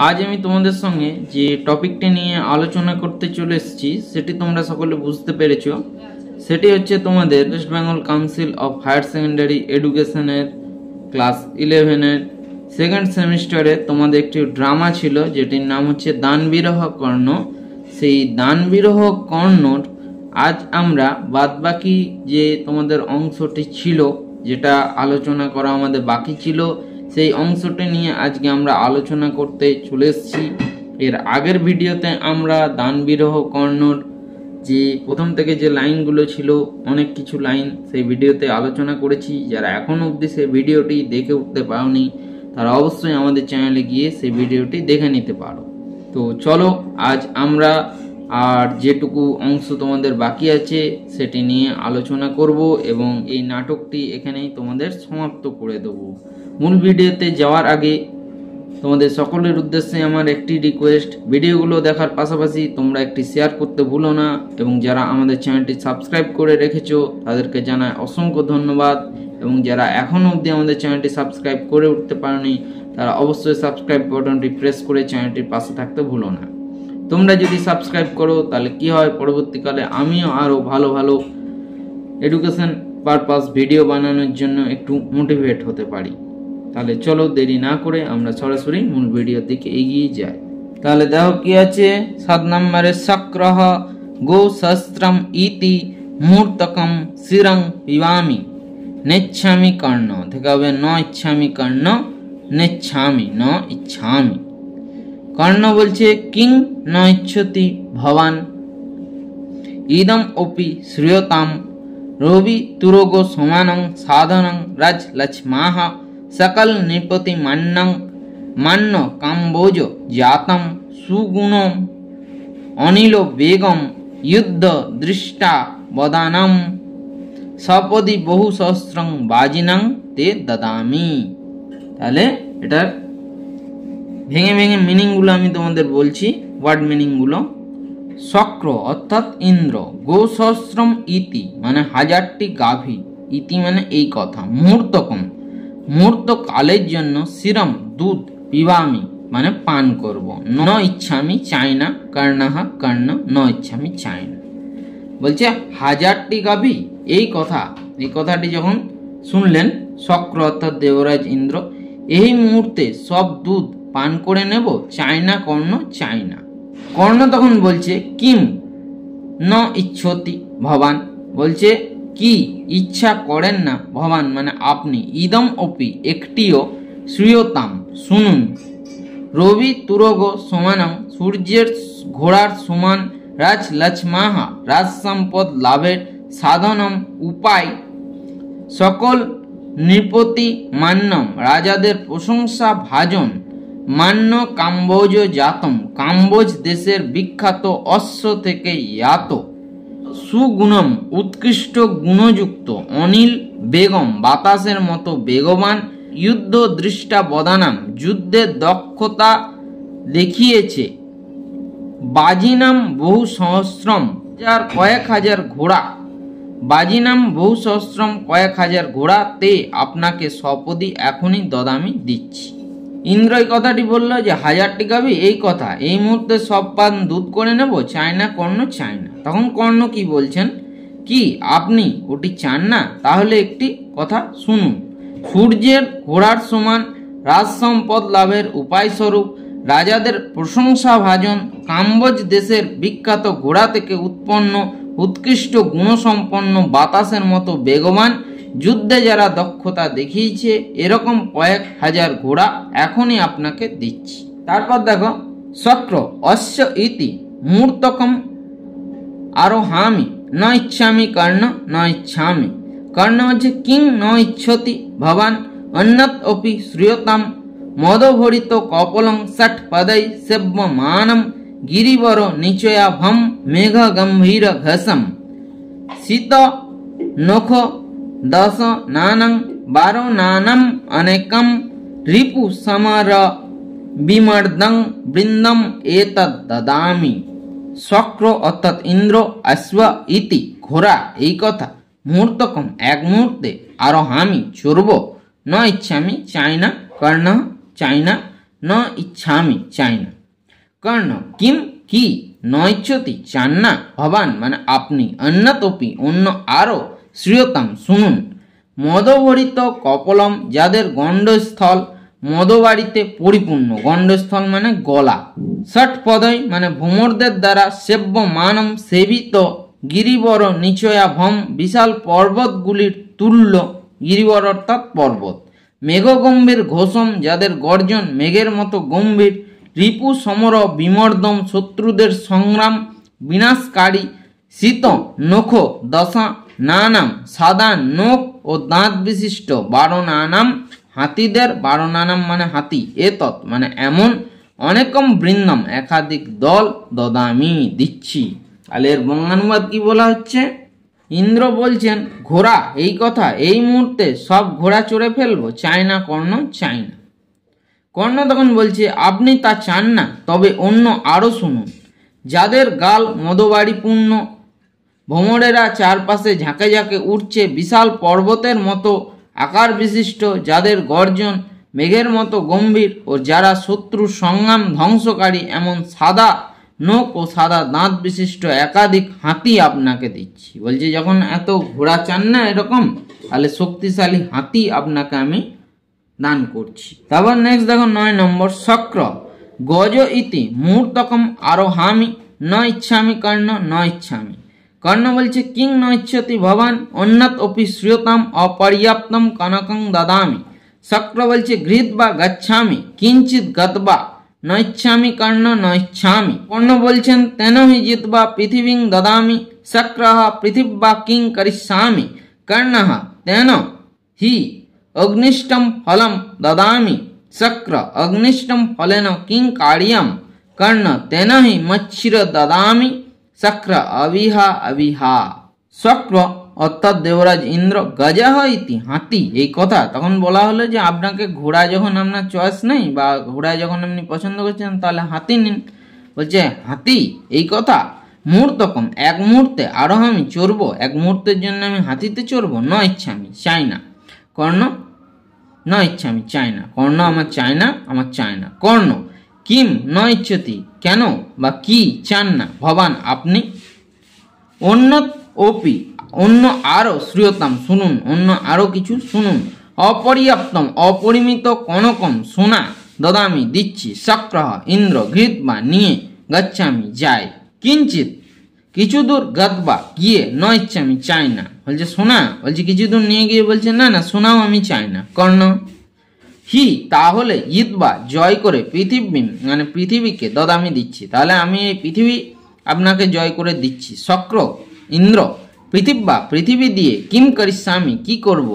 আজ আমি তোমাদের সঙ্গে যে টপিকটি নিয়ে আলোচনা করতে চলে এসেছি সেটি তোমরা সকলে বুঝতে পেরেছো। সেটি হচ্ছে তোমাদের West Bengal council of higher secondary এডুকেশনের ক্লাস 11-এর সেকেন্ড সেমিস্টারে তোমাদের একটি ড্রামা ছিল যেটির নাম হচ্ছে দানবিরহ কর্ণ। সেই দানবিরহ কর্ণর আজ আমরা বাদবাকি যে তোমাদের অংশটি ছিল যেটা আলোচনা করা আমাদের বাকি ছিল সেই অংশটি নিয়ে আজকে আমরা আলোচনা করতে চলে এসেছি। এর আগের ভিডিওতে আমরা দানবিরহ কর্ণর যে প্রথম থেকে যে লাইনগুলো ছিল অনেক কিছু লাইন সেই ভিডিওতে আলোচনা করেছি। যারা এখনো অবধি সেই ভিডিওটি দেখে উঠতে পারোনি তারা অবশ্যই আমাদের চ্যানেলে গিয়ে সেই ভিডিওটি দেখে নিতে পারো। তো চলো আজ আমরা আর যেটুকু অংশ তোমাদের বাকি আছে সেটি নিয়ে আলোচনা করব এবং এই নাটকটি এখানেই তোমাদের সমাপ্ত করে দেব। মূল ভিডিওতে যাওয়ার আগে তোমাদের সকলের উদ্দেশ্যে আমার একটি রিকোয়েস্ট, ভিডিওগুলো দেখার পাশাপাশি তোমরা একটি শেয়ার করতে ভুলো না এবং যারা আমাদের চ্যানেলটি সাবস্ক্রাইব করে রেখেছো তাদেরকে জানাই অসংখ্য ধন্যবাদ এবং যারা এখনও অবধি আমাদের চ্যানেলটি সাবস্ক্রাইব করে উঠতে পারোনি তারা অবশ্যই সাবস্ক্রাইব বাটনটি প্রেস করে চ্যানেলটির পাশে থাকতে ভুলো না। তোমরা যদি সাবস্ক্রাইব করো তাহলে কি হয়, পরবর্তীকালে আমিও আরও ভালো ভালো এডুকেশন পারপাস ভিডিও বানানোর জন্য একটু মোটিভেট হতে পারি। তাহলে চলো দেরি না করে আমরা সরাসরি মূল ভিডিওর দিকে এগিয়ে যাই। তাহলে দেখো কি আছে 7 নম্বরে সক্রহ গো শস্ত্রম ইতি মূর্তকম শিরং পিবামি নেচ্ছামি কর্ণ থেকে হবে ন ইচ্ছামি কর্ণ নেচ্ছামি ন ইচ্ছামি। কর্ণ বলছে কিং ন ইচ্ছতি ভবান ইদম অপি শ্রিয়তাম রবি তুরগো সমানং সাধনং রাজ লক্ষ্মাহ সকল নৃপতি মান্যং মান্য কাম্বোজ জাতম সুগুণম অনিল বেগম যুদ্ধ দৃষ্টা বদানম সপদি বহু সহস্রং বাজিনং তে দদামি। তাহলে এটার ভেঙে ভেঙে মিনিংগুলো আমি তোমাদের বলছি, ওয়ার্ড মিনিংগুলো। শক্র অর্থাৎ ইন্দ্র, গো সহস্রম ইতি মানে 1000টি গাভী, ইতি মানে এই কথা, মুহূর্তকম মুহূর্ত কালের জন্য, শিরম দুধ, পিবামি মানে পান করব, ন ইচ্ছামি চাই না, কর্ণহা কর্ণ ন ইচ্ছামি চাই না। বলছে 1000টি গাভী, এই কথাটি যখন শুনলেন শক্র অর্থাৎ দেবরাজ ইন্দ্র, এই মুহূর্তে সব দুধ পান করে নেব, চাই না কর্ণ চাই না। কর্ণ তখন বলছে কিম ন ইচ্ছতি ভবান, বলছে কি ইচ্ছা করেন না, ভবান মানে আপনি, ইদম অপি একটিও, শ্রীয়তাম শুনুন, রবি তুরগ সমানং সূর্যের ঘোড়ার সমান, রাজ লক্ষ্মাহা রাজ সম্পদ লাভের সাধনম উপায়, সকল নৃপতি মান্যম রাজাদের প্রশংসা ভাজন, মান্য কাম্বোজ জাতম কাম্বোজ দেশের বিখ্যাত অশ্ব থেকে ইয়াত, সুগুণম উৎকৃষ্ট গুণযুক্ত, অনিল বেগম বাতাসের মতো বেগবান, যুদ্ধ দৃষ্টা বদানাম যুদ্ধের দক্ষতা দেখিয়েছে, বাজিনাম বহু সহস্রম কয়েক হাজার ঘোড়া, বাজিনাম বহু সহস্রম কয়েক হাজার ঘোড়া, তে আপনাকে সপদি এখনই দদামি দিচ্ছি। ইন্দ্র এই কথাটি বললো যে 1000টি গাভী, এই কথা, এই মুহূর্তে সব পান দুধ করে নেব, চাই না কর্ণ চাই না। তখন কর্ণ কি বলছেন, কি আপনি ওটি চান না, তাহলে একটি কথা শুনুন, সূর্যের ঘোড়ার সমান রাজ সম্পদ লাভের উপায় স্বরূপ, রাজাদের প্রশংসা ভাজন, কাম্বোজ দেশের বিখ্যাত ঘোড়া থেকে উৎপন্ন, উৎকৃষ্ট গুণসম্পন্ন বাতাসের মতো বেগবান, যুদ্ধে যারা দক্ষতা দেখিয়েছে এরকম কয়েক হাজার ঘোড়া এখনই আপনাকে দিচ্ছি। তারপর দেখো শক্র অশ্ব ইতি মূর্তকম আরোহামি ন ইচ্ছামি কর্ণ ন ইচ্ছামি। কর্ণ হচ্ছে কিং ন ইচ্ছতি ভবান অন্যত অপি শ্রিয়তাম মদভরিত কপলং ষট পদৈ সেব্যমানম গিরিবর নিচয়াভম মেঘ গম্ভীর ঘসম শীত নখ 10 নানং 12 নানম অনেকম রিপু সমর বিমর্দং বৃন্দম এতদ দদামি। শক্র অর্থাৎ ইন্দ্র, অশ্ব ইতি ঘোড়া, এই কথা, মুহূর্তকম এক মুহূর্তে, আরোহামি চড়ব, ন ইচ্ছামি চাই না, কর্ণ চাই না, ন ইচ্ছামি চাই না। কর্ণ কিম কি, ন ইচ্ছতি চান না, ভবান মানে আপনি, অন্যতপি অন্য আরো, শ্রীয়তাম শুনুন, মদভরিত কপলম যাদের গণ্ডস্থল মদবাড়িতে পরিপূর্ণ, গণ্ডস্থল মানে গলা, ষট পদই মানে ভ্রমরদের দ্বারা সেব্য মানম সেবিত, গিরিবর নিচয়া ভম বিশাল পর্বতগুলির তুল্য, গিরিবর অর্থাৎ পর্বত, মেঘগম্ভীর ঘোষম যাদের গর্জন মেঘের মতো গম্ভীর, রিপু সমর বিমর্দম শত্রুদের সংগ্রাম বিনাশকারী, শীত নখ দশা নানাম সাদা নখ ও দাঁত বিশিষ্ট 12 নানাম হাতিদের, 12 নানাম মানে হাতি, এতৎ মানে এমন, অনেকম বৃন্দম একাধিক দল, দদামি দিচ্ছি। তাহলে এর বঙ্গানুবাদ কি বলা হচ্ছে? ইন্দ্র বলছেন ঘোড়া এই কথা, এই মুহূর্তে সব ঘোড়া চড়ে ফেলবো, চাই না কর্ণ, চাই না। কর্ণ তখন বলছে আপনি তা চান না, তবে অন্য আরো শুনুন, যাদের গাল মদবাড়িপূর্ণ, ভ্রমরেরা চারপাশে ঝাঁকে ঝাঁকে উঠছে বিশাল পর্বতের মতো আকার বিশিষ্ট, যাদের গর্জন মেঘের মতো গম্ভীর ও যারা শত্রু সংগ্রাম ধ্বংসকারী, এমন সাদা নখ ও সাদা দাঁত বিশিষ্ট একাধিক হাতি আপনাকে দিচ্ছি। বলছে যখন এত ঘোড়া চান না এরকম, তাহলে শক্তিশালী হাতি আপনাকে আমি দান করছি। তারপর নেক্সট দেখো 9 নম্বর, শক্র গজ ইতি মুহূর্তকম আরোহামি, ন ইচ্ছামি কর্ণ, ন ইচ্ছামি। কর্ণ বলছে কিং ন ইচ্ছতি ভবান, অন্যত অপি শ্রিয়তাম অপর্যাপ্তম কনকং দদামি। শক্র বলছে ঘৃত বা গচ্ছামি, কিঞ্চিত গতবা, ন ইচ্ছামি কর্ণ, ন ইচ্ছামি। কর্ণ বলছেন তেন হি জিতবা পৃথিবীং দদামি, শক্র পৃথিব্বা কিং করিষ্যামি, কর্ণ তেন হি অগ্নিষ্টম ফলম দদামি, শক্র অগ্নিষ্টম ফলেন কিং কার্যম, কর্ণ তেন হি মচ্ছির দদামি, শক্র অবিহা অবিহা। শক্র অর্থাৎ দেবরাজ ইন্দ্র, গজহ ইতি হাতি এই কথা, তখন বলা হলো যে আপনাকে ঘোড়া যখন আপনার চয়েস নেই বা ঘোড়া যখন আপনি পছন্দ করছেন তাহলে হাতি নিন। বলছে হাতি এই কথা, মুহূর্তকম এক মুহূর্তে, আরো আমি চড়বো, এক মুহূর্তের জন্য আমি হাতিতে চড়বো, ন ইচ্ছা আমি চাই না। কর্ণ ন ইচ্ছা আমি চাই না, কর্ণ আমার চাই না, আমার চাই না। কর্ণ কিম ন ইচ্ছতি কেন বা কি চান না, ভবান আপনি, অন্য অপি অন্য আরো, শ্রীয়তাম শুনুন, অন্য আরো কিছু শুনুন, অপর্যাপ্তম অপরিমিত কনকম সোনা, দদামি দিচ্ছি, শক্র ইন্দ্র ঘৃত বা নিয়ে, গচ্ছামি যাই, কিঞ্চিত কিছু দূর, গতবা গিয়ে, ন ইচ্ছা আমি চাই না। বলছে সোনা, বলছে কিছু দূর নিয়ে গিয়ে বলছে না না সোনাও আমি চাই না। কর্ণ হি তাহলে ইতবা জয় করে, পৃথিবী মানে পৃথিবীকে, দদামি দিচ্ছি, তাহলে আমি এই পৃথিবী আপনাকে জয় করে দিচ্ছি। শক্র ইন্দ্র পৃথিব্বা পৃথিবী দিয়ে, কিম করিষ্যামি কি করব,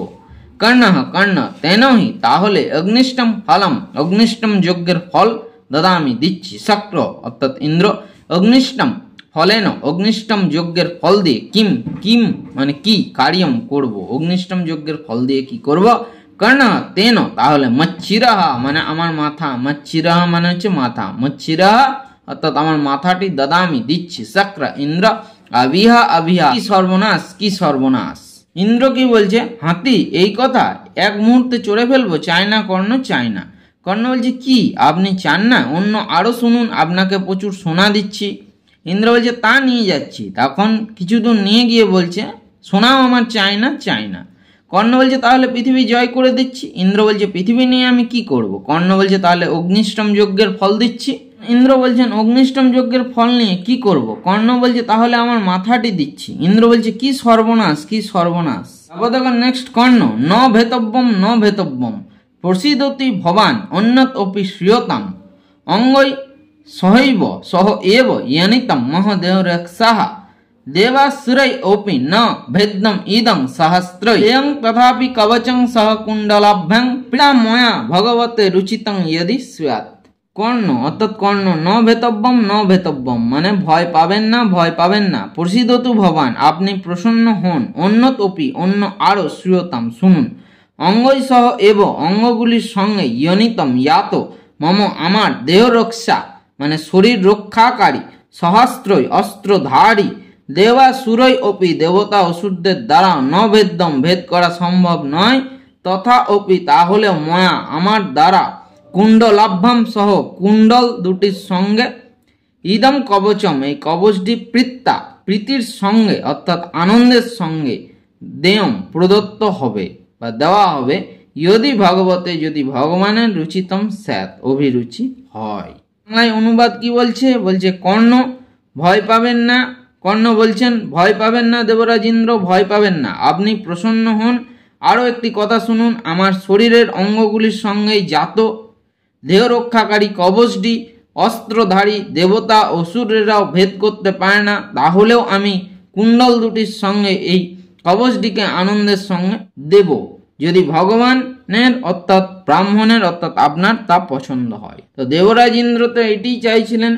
কর্ণ কর্ণ তেন হি তাহলে, অগ্নিষ্টম ফলম অগ্নিষ্টম যজ্ঞের ফল, দদামি দিচ্ছি, শক্র অর্থাৎ ইন্দ্র অগ্নিষ্টম ফলেন অগ্নিষ্টম যজ্ঞের ফল দিয়ে, কিম কিম মানে কি, কার্যম করব, অগ্নিষ্টম যজ্ঞের ফল দিয়ে কি করব, কর্ণ তেন তাহলে, মচ্ছিরাহা মানে আমার মাথা, মচ্ছিরাহা মানে হচ্ছে মাথা, মচ্ছিরাহা অর্থাৎ আমার মাথাটি, দদামি দিচ্ছি, শক্র ইন্দ্র অবিহা অবিহা কি সর্বনাশ, কি সর্বনাশ। ইন্দ্র কি বলছে হাতি এই কথা, এক মুহূর্তে চড়ে ফেলবো, চাই না কর্ণ, চাই না। কর্ণ বলছে কি আপনি চান না, অন্য আরো শুনুন, আপনাকে প্রচুর সোনা দিচ্ছি। ইন্দ্র বলছে তা নিয়ে যাচ্ছি, তখন কিছু দূর নিয়ে গিয়ে বলছে সোনাও আমার চাই না, চাই না। কর্ণ বলছে তাহলে পৃথিবী জয় করে দিচ্ছি। ইন্দ্র বলছে পৃথিবী নিয়ে আমি কি করব। কর্ণ বলছে তাহলে অগ্নিষ্টম যজ্ঞের ফল দিচ্ছি। ইন্দ্র বলছেন অগ্নিষ্টম যজ্ঞের ফল নিয়ে কি করব। কর্ণ বলছে তাহলে আমার মাথাটি দিচ্ছি। ইন্দ্র বলছে কি সর্বনাশ, কি সর্বনাশ। তারপর দেখো নেক্সট কর্ণ, ন ভেতব্যম ন ভেতব্যম প্রসিদতি ভবান অন্যত অপি শ্রিয়তাম অঙ্গই সহৈব সহ এব ইয়ানিতম মহদেহরক্ষাঃ দেবাসুरै ओपि न भेद्यम इदं सहस्त्रं एयं तथापि कवचं सह कुंडलाभ्यं पीड़ा मया भगवते रुचितं यदि स्यात्। কর্ণ অর্থাৎ কর্ণ ন ভেতব্যম ন ভেতব্যম মানে ভয় পাবেন না, ভয় পাবেন না। প্রসিদতু ভবান আপনি প্রসন্ন হন, অন্যতপি অন্য আরো, শ্রীয়তাম শুনুন, অঙ্গই সহ এব অঙ্গগুলির সঙ্গে, ইয়নিতম ইয়াত মম আমার, দেহ রক্ষা মানে শরীর রক্ষাকারী, সহস্রই অস্ত্রধারী, দেবাসুরই অপি দেবতা অসুরদের দ্বারা, ন ভেদ্যম ভেদ করা সম্ভব নয়, তথা অপি তাহলে ময়া আমার দ্বারা, কুণ্ডলাভ্যাম সহ কুণ্ডল দুটির সঙ্গে ইদম কবচম এই কবচটি প্রীত্যা প্রীতির সঙ্গে অর্থাৎ আনন্দের সঙ্গে দেয়ম প্রদত্ত হবে বা দেওয়া হবে যদি ভগবতে যদি ভগবানের রুচিতম স্যাত অভিরুচি হয়। বাংলায় অনুবাদ কি বলছে? বলছে কর্ণ ভয় পাবেন না। কর্ণ বলছেন ভয় পাবেন না দেবরাজ ইন্দ্র, ভয় পাবেন না, আপনি প্রসন্ন হন। আরও একটি কথা শুনুন, আমার শরীরের অঙ্গগুলির সঙ্গে জাত দেহ রক্ষাকারী কবচটি অস্ত্রধারী দেবতা অসুরেরাও ভেদ করতে পারে না। তাহলেও আমি কুণ্ডল দুটির সঙ্গে এই কবচটিকে আনন্দের সঙ্গে দেব যদি ভগবানের অর্থাৎ ব্রাহ্মণের অর্থাৎ আপনার তা পছন্দ হয়। তো দেবরাজ ইন্দ্র তো এটিই চাইছিলেন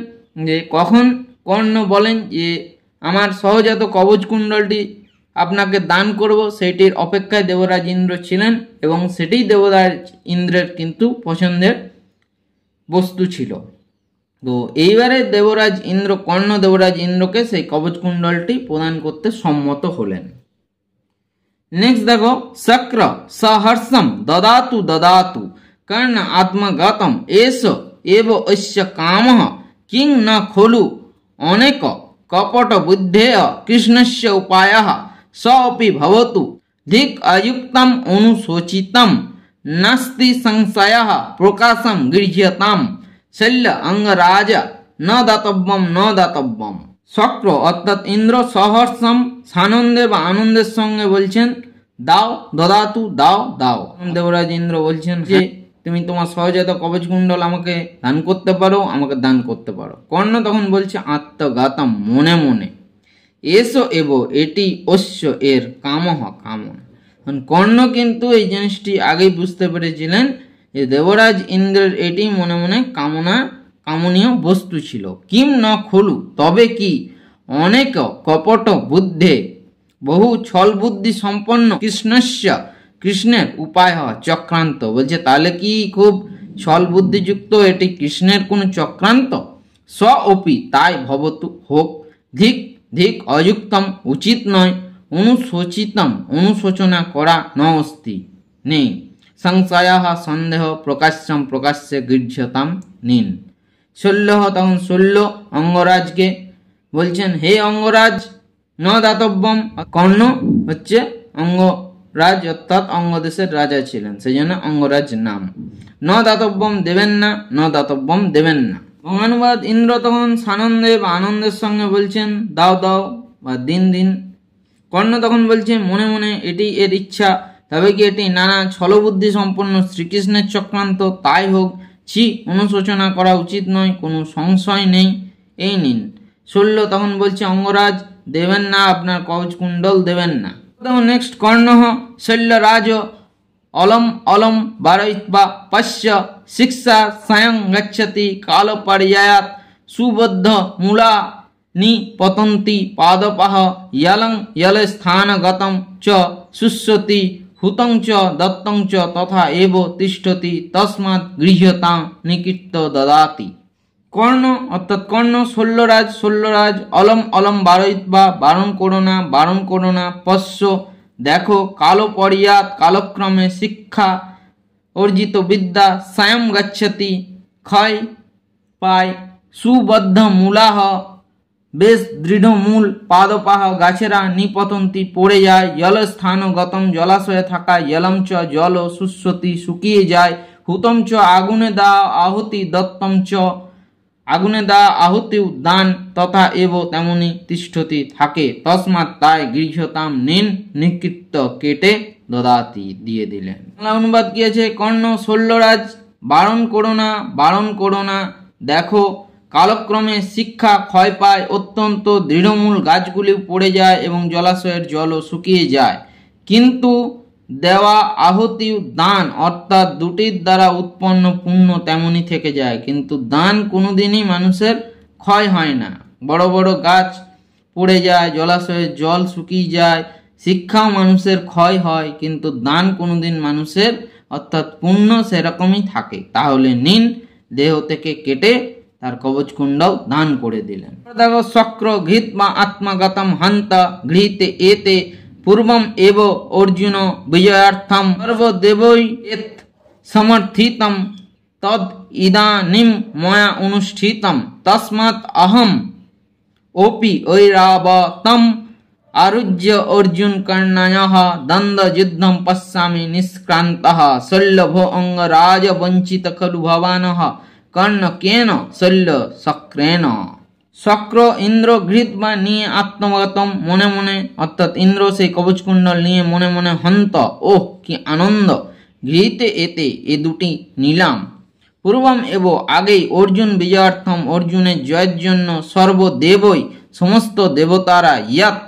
যে কখন কর্ণ বলেন যে আমার সহজাত কবচ কুণ্ডলটি আপনাকে দান করব, সেটির অপেক্ষায় দেবরাজ ইন্দ্র ছিলেন এবং সেটিই দেবরাজ ইন্দ্রের কিন্তু পছন্দের বস্তু ছিল। তো এইবারে দেবরাজ ইন্দ্র কর্ণ দেবরাজ ইন্দ্রকে সেই কবচ কুণ্ডলটি প্রদান করতে সম্মত হলেন। নেক্সট দেখো, শক্র সহর্ষম দদাতু দদাতু কর্ণ আত্মগতম এস এব অস্য কামঃ কিং ন খলু অনেক কপট বুদ্ধেয় কৃষ্ণস্য উপায়ঃ স অপি ভবতু ধিক অযুক্তম অনুশোচিতম নাস্তি সংশয়ঃ প্রকাশম গৃহ্যতাম শল্য অঙ্গরাজ ন দাতব্যম ন দাতব্যম। শক্র অর্থাৎ ইন্দ্র সহর্ষম সানন্দে বা আনন্দের সঙ্গে বলছেন দাও দদাতু দাও দাও। দেবরাজ ইন্দ্র বলছেন যে তুমি তোমার সহজাত কবচ কুণ্ডল আমাকে দান করতে পারো, আমাকে দান করতে পারো। কর্ণ তখন বলছে আত্মগাতম মনে মনে, এসো এব এটি অশ্য এর কামহ কামনা। কর্ণ কিন্তু এই জিনিসটি আগেই বুঝতে পেরেছিলেন যে দেবরাজ ইন্দ্রের এটি মনে মনে কামনীয় বস্তু ছিল। কিম ন খলু তবে কি অনেক কপট বুদ্ধে বহু ছল বুদ্ধি সম্পন্ন কৃষ্ণস্য কৃষ্ণের উপায় চক্রান্ত। বলছে তাহলে কি খুব ছল বুদ্ধিযুক্ত এটি কৃষ্ণের কোন চক্রান্ত? স অপি তাই ভবতু হোক, ধিক ধিক অযুক্তম উচিত নয়, অনুশোচিতম অনুশোচনা করা ন অস্তি নেই, সংশয় সন্দেহ প্রকাশ্যম প্রকাশ্যে গৃহ্যতাম নিন। শল্য তখন শল্য অঙ্গরাজকে বলছেন হে অঙ্গরাজ ন দাতব্যম। কর্ণ হচ্ছে অঙ্গরাজ অর্থাৎ অঙ্গদেশের রাজা ছিলেন, সেই জন্য অঙ্গরাজ নাম। ন দাতব্যম দেবেন না, ন দাতব্যম দেবেন না। ভগবানুবাদ ইন্দ্র তখন সানন্দে বা আনন্দের সঙ্গে বলছেন দাও দাও বা দিন দিন। কর্ণ তখন বলছে মনে মনে এটি এর ইচ্ছা, তবে কি এটি নানা ছলবুদ্ধি সম্পন্ন শ্রীকৃষ্ণের চক্রান্ত? তাই হোক, ছি অনুশোচনা করা উচিত নয়, কোনো সংশয় নেই, এই নিন। শল্য তখন বলছে অঙ্গরাজ দেবেন না, আপনার কবচ কুণ্ডল দেবেন না। নেক্সট কর্ণ শল্যরাজ অলম অলম বারয়িত্বা পশ্য শিক্ষা স্বয়ং গচ্ছতি কাল পর্যায়াত সুবদ্ধ মূলা নিপতন্তি পাদপঃ ইয়লং ইয়ল স্থানগতম চ শুষ্যতি হুতং চ দত্তং চ তথা এব তিষ্ঠতি তস্মাৎ গৃহ্যতা নিকৃত্য দদাতি। কর্ণ অর্থাৎ কর্ণ শল্যরাজ অলম অলম বারয়িত্বা বারণ করো না পশ্য দেখো কালো পর্যাত কালক্রমে শিক্ষা অর্জিত বিদ্যা স্বয়ং গচ্ছতি ক্ষয় পায় সুবদ্ধ মূলাহ বেশ দৃঢ় মূল পাদপাহ গাছেরা নিপতন্তি পড়ে যায় জল স্থান গতম জলাশয়ে থাকা জলম চ জল শুষ্যতি শুকিয়ে যায় হুতম চ আগুনে দা আহুতি দত্তম চ আগুনে দা আহুতি দান তথা এব তেমনি তিষ্ঠতি থাকে তস্মাৎ তাই গৃহ্যতাম নিন নিকৃত্য কেটে দদাতি দিয়ে দিলেন। বাংলা অনুবাদ কি আছে? কর্ণ শল্যরাজ বারণ করো না দেখো কালক্রমে শিক্ষা ক্ষয় পায়, অত্যন্ত দৃঢ়মূল গাছগুলি পড়ে যায় এবং জলাশয়ের জলও শুকিয়ে যায়, কিন্তু দেওয়া আহুতি দান অর্থাৎ দুটির দ্বারা উৎপন্ন পুণ্য তেমনি থেকে যায়, কিন্তু দান কোনোদিনই মানুষের ক্ষয় হয় না। বড় বড় গাছ পড়ে যায়, জলাশয়ের জল শুকিয়ে যায়, শিক্ষাও মানুষের ক্ষয় হয়, কিন্তু দান কোনোদিন মানুষের অর্থাৎ পুণ্য সেরকমই থাকে। তাহলে নিন, দেহ থেকে কেটে তার কবচ কুণ্ডল দান করে দিলেন। দেখো শক্র ঘৃত বা আত্মগতম হন্ত গৃহীতে এতে পূর্বম এব অর্জুন বিজয়ার্থম সর্বদেবৈ এত সমর্থিতম তদ ইদানিম ময়া অনুষ্ঠিতম তস্মাৎ অহম ওপি ঐরাবতম আরুজ্য অর্জুন কর্ণয়ঃ দ্বন্দ্ব যুদ্ধম পশ্যামি নিষ্ক্রান্তঃ শল্যভো অঙ্গরাজ বঞ্চিত খলু ভবানঃ কর্ণ কেন শল্য শক্রেণ। শক্র ইন্দ্র ঘৃত বা নিয়ে আত্মগতম মনে মনে, অর্থাৎ ইন্দ্র সেই কবচকুণ্ডল নিয়ে মনে মনে হন্ত, ওহ কি আনন্দ, ঘৃতে এতে এ দুটি নিলাম। পূর্বম এব আগেই অর্জুন বিজয়ার্থম অর্জুনের জয়ের জন্য সর্বদেবই সমস্ত দেবতারা ইয়াত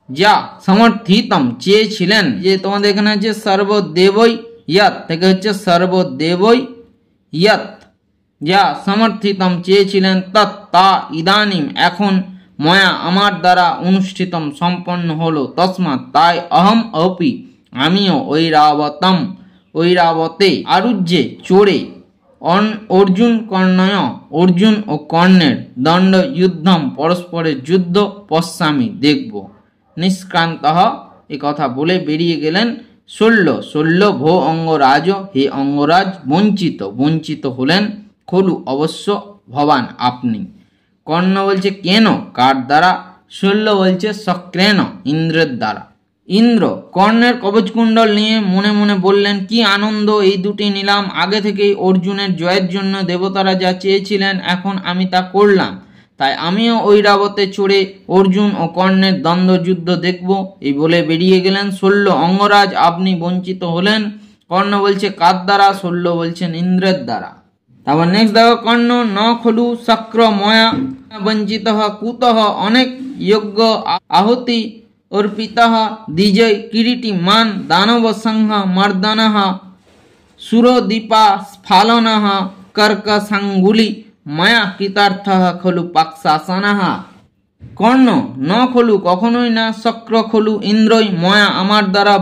যা সমর্থিতম চেয়েছিলেন, যে তোমাদের এখানে হচ্ছে সর্বদেবই ইয়াত থেকে হচ্ছে সর্বদেবই ইয়াত যা সমর্থিতম চেয়েছিলেন, তৎ তা ইদানিম এখন ময়া আমার দ্বারা অনুষ্ঠিতম সম্পন্ন হলো, তস্মাৎ তাই অহম অপি আমিও ঐরাবতম ঐরাবতে আরুজ্যে চড়ে অর্জুন কর্ণয় অর্জুন ও কর্ণের দণ্ড যুদ্ধম পরস্পরের যুদ্ধ পশ্যামি দেখব, নিষ্ক্রান্ত এ কথা বলে বেরিয়ে গেলেন। শল্য ভো অঙ্গরাজ হে অঙ্গরাজ, বঞ্চিত হলেন, খলু অবশ্য ভবান আপনি। কর্ণ বলছে কেন, কার দ্বারা? শল্য বলছে শক্রেণ ইন্দ্রের দ্বারা। ইন্দ্র কর্ণের কবচকুণ্ডল নিয়ে মনে মনে বললেন, কি আনন্দ, এই দুটি নিলাম। আগে থেকেই অর্জুনের জয়ের জন্য দেবতারা যা চেয়েছিলেন এখন আমি তা করলাম, তাই আমিও ঐরাবতে চড়ে অর্জুন ও কর্ণের দ্বন্দ্ব যুদ্ধ দেখব, এই বলে বেরিয়ে গেলেন। শল্য অঙ্গরাজ আপনি বঞ্চিত হলেন। কর্ণ বলছে কার দ্বারা? শল্য বলছেন ইন্দ্রের দ্বারা। তারপর নেক্সট দেখো, কর্ণ ন খলু শক্র ময়া বঞ্চিত কুতঃ অনেক যজ্ঞ আহুতি অর্পিত দ্বিজয় কিরীটি মান দানব সংহ মর্দন সুরদীপা স্ফালন কর্ক সাঙ্গুলি ময়া কৃতার্থ খলু পাকশাসন। কর্ণ ন খলু কখনোই না, শক্র খলু ইন্দ্রই ময়া আমার দ্বারা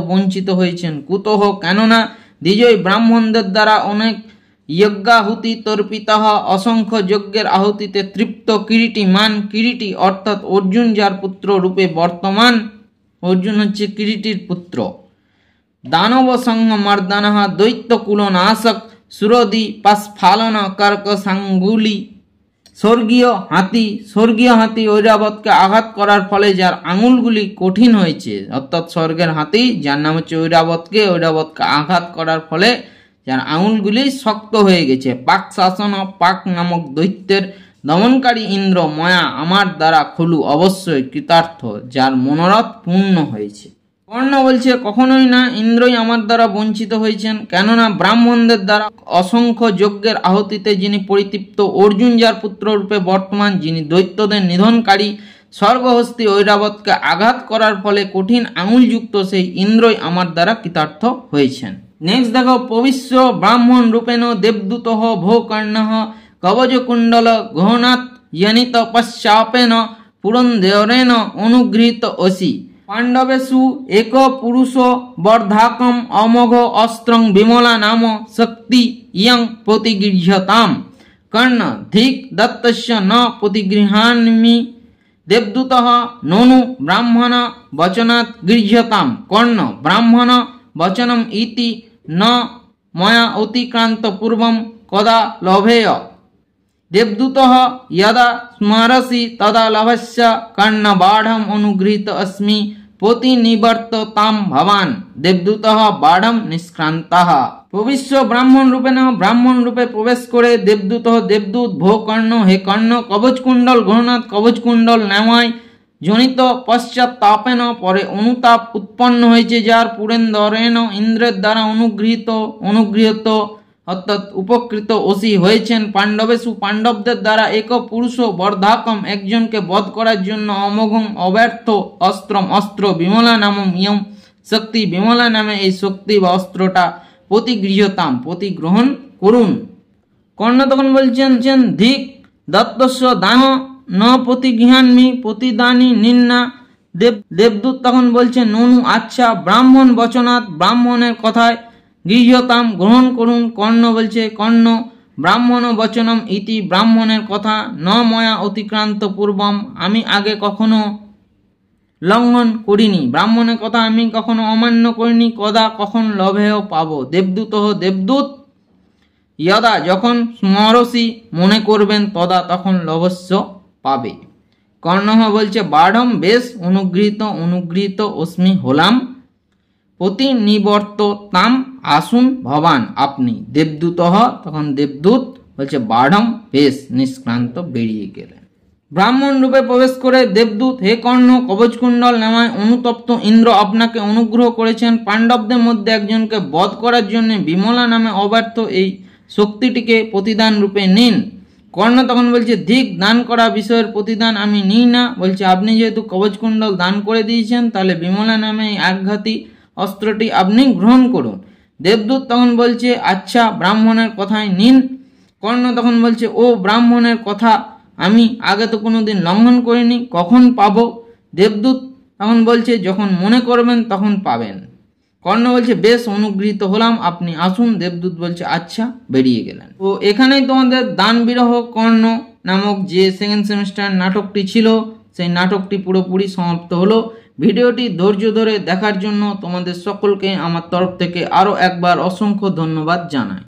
বঞ্চিত হয়েছেন। কুতঃ কেননা, দ্বিজয় ব্রাহ্মণদের দ্বারা অনেক যজ্ঞাহুতি তর্পিত অসংখ্য যজ্ঞের আহুতিতে তৃপ্ত কিরীটি মান কিরীটি অর্থাৎ অর্জুন যার পুত্র রূপে বর্তমান, অর্জুন হচ্ছে কিরীটির পুত্র। দানব সংঘ মর্দন দৈত্য কুলনাশক সুরদি পাস্ফালন কর্ক সাঙ্গুলি স্বর্গীয় হাতি ঐরাবতকে আঘাত করার ফলে যার আঙুলগুলি কঠিন হয়েছে, অর্থাৎ স্বর্গের হাতি যার নাম হচ্ছে ঐরাবতকে আঘাত করার ফলে যার আঙুলগুলি শক্ত হয়ে গেছে। পাক শাসন পাক নামক দৈত্যের দমনকারী ইন্দ্র ময়া আমার দ্বারা খলু অবশ্যই কৃতার্থ, যার মনোরথ পূর্ণ হয়েছে। কর্ণ বলছে কখনোই না, ইন্দ্রই আমার দ্বারা বঞ্চিত হয়েছেন, কেননা ব্রাহ্মণদের দ্বারা অসংখ্য যজ্ঞের আহুতিতে যিনি পরিতৃপ্ত, অর্জুন যার পুত্র রূপে বর্তমান, যিনি দৈত্যদের নিধনকারী, স্বর্গহস্তি ঐরাবতকে আঘাত করার ফলে কঠিন আঙুলযুক্ত সেই ইন্দ্রই আমার দ্বারা কৃতার্থ হয়েছেন। নেক্সট দেখো, পবিশ্ব ব্রাহ্মণ রূপেণ দেবদূত ভো কর্ণ কবচ কুণ্ডল ঘোনাত জনিত পশ্চাপেন পুরন্দরেণ অনুগৃহীত অসি পাণ্ডবেষু এক পুরুষ বর্ধাকম অমোঘ অস্ত্রং বিমলা নাম শক্তি ইয়ং প্রতিগৃহ্যতাম। কর্ণ ধিক দত্তস্য ন প্রতিগৃহামি দেবদূত ননু ব্রাহ্মণ বচনাৎ গৃহ্যতাম। কর্ণ ব্রাহ্মণ বচনম ইতি ন ময়া অতিক্রান্ত পূর্বম কদা লভেয় দেবদূত যদা স্মরসি তদা লভস্য কর্ণ বাঢ়ম অনুগৃহীত अस्मि প্রতিনিবর্ততাম ভবান দেবদূত বাঢ়ম নিষ্ক্রান্তঃ। ভবিষ্য ব্রাহ্মণ রূপে প্রবেশ করে দেবদূত ভো কর্ণ হে কর্ণ কবচকুণ্ডল ঘোরনাথ কবচকুণ্ডল নেওয়ায় জনিত পশ্চাৎতাপেন পরে অনুতাপ উৎপন্ন হয়েছে, যার পুরেন্দরেণ ইন্দ্রের দ্বারা অনুগৃহীত অর্থাৎ উপকৃত অসি হয়েছেন। পাণ্ডবেষু পাণ্ডবদের দ্বারা এক পুরুষ বর্ধাকম একজনকে বধ করার জন্য অমোঘম অব্যর্থ অস্ত্র বিমলা নামম ইয়ম শক্তি বিমলা নামে এই শক্তি বা অস্ত্রটা প্রতিগ্রহণ করুন। কর্ণ তখন বলছেন ধিক দত্তস্য দাহ ন প্রতিগৃহান্মি প্রতিদানী নিন্না। দেবদূত তখন বলছেন ননু আচ্ছা ব্রাহ্মণ বচনাৎ ব্রাহ্মণের কথায় গৃহ্যতাম গ্রহণ করুন। কর্ণ বলছে কর্ণ ব্রাহ্মণ বচনম ইতি ব্রাহ্মণের কথা ন ময়া অতিক্রান্ত পূর্বম আমি আগে কখনো লঙ্ঘন করিনি, ব্রাহ্মণের কথা আমি কখনো অমান্য করিনি, কদা কখন লভেয় পাবো। দেবদূত यदा যখন স্মরসি মনে করবেন, তদা তখন লবস্য পাবে। কর্ণহ বলছে বাঢ়ম বেশ অনুগৃহীত অস্মি হলাম, প্রতিনিবর্ততাম আসুন ভবান আপনি। দেবদূত তখন দেবদূত বলছে বাঢ়ম বেশ নিষ্ক্রান্ত বেরিয়ে গেলেন। ব্রাহ্মণ রূপে প্রবেশ করে দেবদূত, হে কর্ণ, কবচকুণ্ডল নামায় অনুতপ্ত ইন্দ্র আপনাকে অনুগ্রহ করেছেন। পাণ্ডবদের মধ্যে একজনকে বধ করার জন্য বিমলা নামে অব্যর্থ এই শক্তিটিকে প্রতিদান রূপে নিন। কর্ণ তখন বলছে ধিক, দান করা বিষয়ের প্রতিদান আমি নিই না। বলছে আপনি যেহেতু কবচকুণ্ডল দান করে দিয়েছেন, তাহলে বিমলা নামে এই আঘাতী অস্ত্রটি আপনি গ্রহণ করুন। দেবদূত তখন বলছে আচ্ছা, ব্রাহ্মণের কথাই নিন। কর্ণ তখন বলছে ও ব্রাহ্মণের কথা আমি আগে তো কোনোদিন লঙ্ঘন করিনি, কখন পাবো? দেবদূত তখন বলছে যখন মনে করবেন তখন পাবেন। কর্ণ বলছে বেশ অনুগৃহীত হলাম, আপনি আসুন। দেবদূত বলছে আচ্ছা, বেরিয়ে গেলেন। তো এখানেই তোমাদের দান বিরহ কর্ণ নামক যে সেকেন্ড সেমিস্টার নাটকটি ছিল, সেই নাটকটি পুরোপুরি সমাপ্ত হলো। ভিডিওটি ধৈর্য ধরে দেখার জন্য তোমাদের সকলকে আমার তরফ থেকে আরও একবার অসংখ্য ধন্যবাদ জানাই।